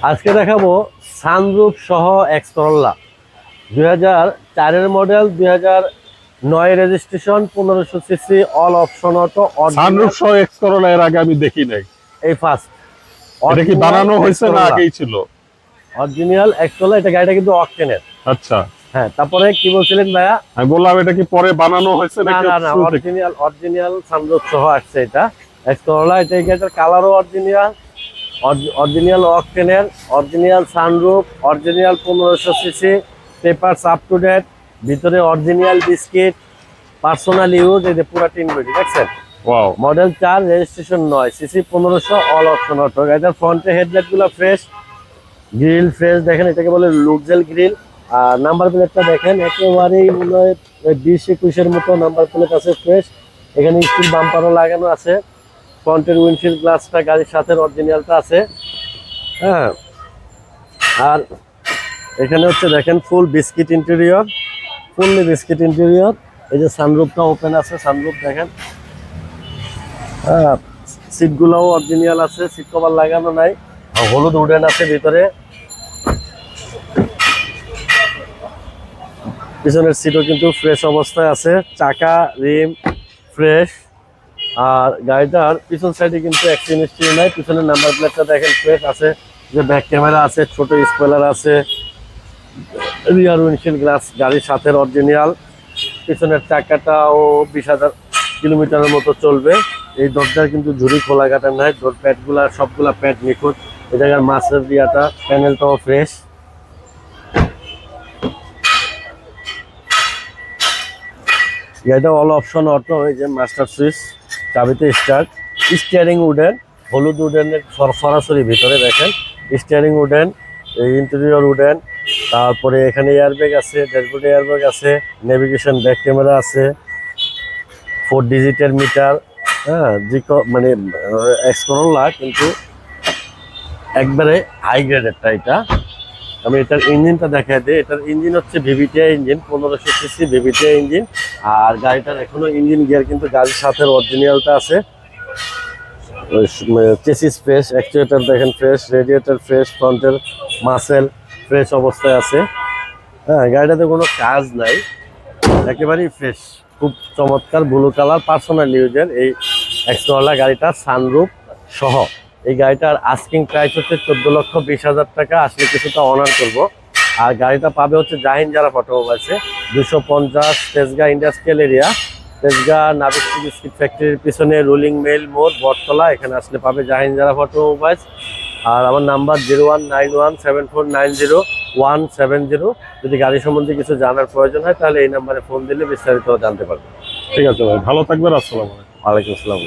আজকে দেখাবো সানরুফ সহ X Corolla 2004 model, 2009 registration, 1500 CC, all option auto. Sunroof সহ এক্স করোলা এর আগে আমি দেখি নাই। এই ফার্স্ট এটা কি বানানো হয়েছে না আগেই ছিল? Original X Corolla. এটা গাড়িটা কিন্তু অকটেনের। আচ্ছা, হ্যাঁ। তারপরে কি বলছিলেন ভাইয়া? আমি বললাম এটা কি পরে বানানো হয়েছে না নাকি না না, শুরু থেকে? অরিজিনাল সানরুফ সহ আসছে এটা এক্স করোলা। এটা এই গাড়িটার কালারও অরিজিনাল, অরিজিনাল অকটেনের, original sunroof, original 1500 CC, papers up to date, ভিতরে অরিজিনাল বিস্কিট, পার্সোনাল ইউজ। এই যে পুরো টিন বডি দেখছেন। Wow, model 4, registration 9, CC 1500, all option auto. এটার ফ্রন্টে হেডলাইট গুলো ফ্রেশ, গ্রিল ফ্রেশ দেখেন, এটাকে বলে লুকজেল গ্রিল। আর নাম্বার প্লেটটা দেখেন, একেবারেই মনে হয় 20-21-এর মতো নাম্বার প্লেট আছে, ফ্রেশ। এখানে স্টিল বাম্পারও লাগানো আছে। ফ্রন্টের উইন্ডশিল্ড গ্লাসটা গাড়ির সাথে অরিজিনালটা আছে। হ্যাঁ, আর এখানে হচ্ছে দেখেন ফুল biscuit interior, fully biscuit interior. এই যে সানরুফটা ওপেন আছে, সানরুফ দেখেন। হ্যাঁ, সিটগুলোও অরিজিনাল আছে, সিট কভার লাগানো নাই। আর হলুদ উডেন আছে ভিতরে। পিছনের সিটও কিন্তু ফ্রেশ অবস্থায় আছে, চাকা রিম ফ্রেশ। আর গাড়িটার পিছন সাইডে কিন্তু অ্যাক্সিডেন্ট নাই। পিছনের নাম্বার প্লেটটা দেখেন ফ্রেশ আছে, যে ব্যাক ক্যামেরা আছে, ছোট স্পয়লার আছে, রিয়ার উইন্ডশিল্ড গ্লাস গাড়ির সাথে অরিজিনাল। পিছনের চাকাটাও 20,000 কিলোমিটারের মতো চলবে। এই দরজার কিন্তু ঝুড়ি খোলা কাটা নাই, ডোর প্যাডগুলা সবগুলা প্যাড নিখুঁত। এই জায়গার মাছের দিয়াটা প্যানেলটাও ফ্রেশ। এটা অল অপশন অটো। এই যে মাস্টার সুইচ, চাবিতে স্টার্ট, স্টিয়ারিং উডেন, হলুদ উডেনের সরাসরি ভিতরে দেখেন। Steering wooden, interior wooden. তারপরে এখানে এয়ারব্যাগ আছে, ড্যাশবোর্ডে এয়ারব্যাগ আছে, নেভিগেশন ব্যাক ক্যামেরা আছে, 4 ডিজিটের মিটার। হ্যাঁ, মানে এক্স করোলা কিন্তু একবারে হাই গ্রেডেরটা। এটা আমি এটার ইঞ্জিনটা দেখাই দিই। এটার ইঞ্জিন হচ্ছে VVTI engine, 1500 CC VVTI engine. আর গাড়িটার এখনো ইঞ্জিন গিয়ার কিন্তু গাড়ির সাথে অরিজিনালটা আছে। চেসিস ফ্রেশ, অ্যাকচুয়েটার দেখেন ফ্রেশ, রেডিয়েটার ফ্রেশ, ফ্রন্টের মাসেল ফ্রেশ অবস্থায় আছে। হ্যাঁ, গাড়িটাতে কোনো কাজ নাই, একেবারেই ফ্রেশ। খুব চমৎকার ব্লু কালার পার্সোনাল ইউজের এই এক্স করোলা গাড়িটা সানরুফ সহ। এই গাড়িটার আস্কিং প্রাইস হচ্ছে 14,20,000 টাকা। আসলে কিছুটা অনার করব। আর গাড়িটা পাবে হচ্ছে জাহিন জারা অটোমোবাইলসে, 250 তেজগাঁ ইন্ডাস্ট্রিয়াল এরিয়া, তেজগাঁ নাবিক বিস্কিট ফ্যাক্টরির পিছনে রুলিং মেল মোড়, বটতলা। এখানে আসলে পাবে জাহিন জারা অটোমোবাইলস। আর আমার নাম্বার 01917490-170। যদি গাড়ি সম্বন্ধে কিছু জানার প্রয়োজন হয় তাহলে এই নাম্বারে ফোন দিলে বিস্তারিত জানতে পারবেন। ঠিক আছে ভাই, ভালো থাকবেন। আসসালামু আলাইকুম। ওয়ালাইকুম আসসালাম।